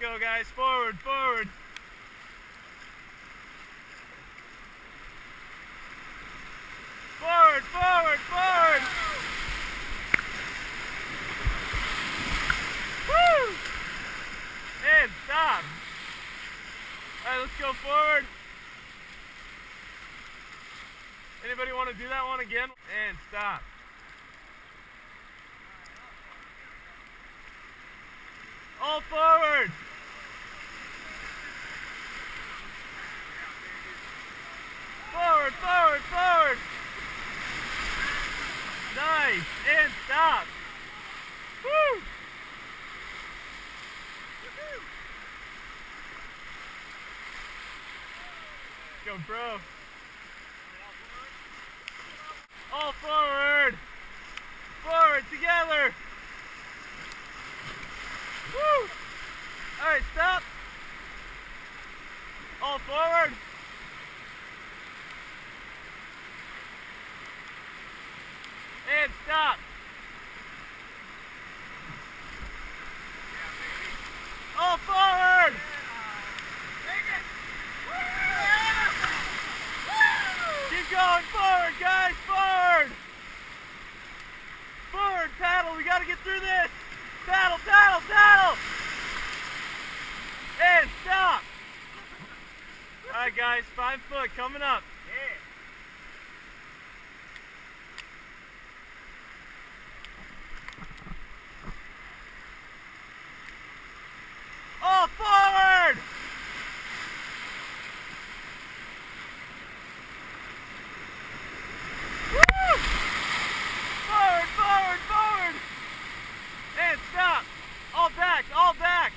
go, guys. Forward, forward. Forward, forward, forward. Woo! And stop. All right, let's go forward. Anybody want to do that one again? And stop. All forward. Forward, forward, forward. Nice. And stop. Woo! Go, bro. All forward. Forward together. Woo! All right, stop. All forward. And stop. All forward. Keep going forward, guys. Forward. Forward, paddle. We got to get through this. Paddle, paddle, paddle. And stop. All right, guys. 5 foot coming up. All forward! Woo! Forward, forward, forward! And stop! All back, all back!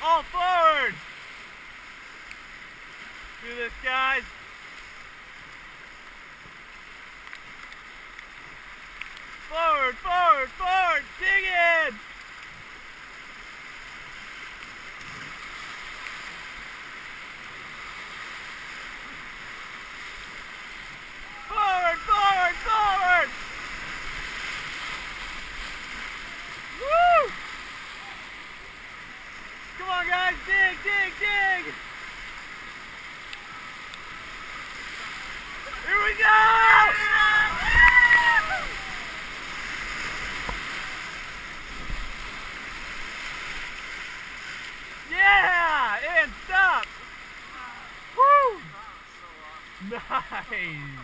All forward! Do this, guys. Forward, forward, forward, dig in! Forward, forward, forward! Woo! Come on, guys, dig, dig, dig! Here we go! Yeah! And stop! Woo! Nice!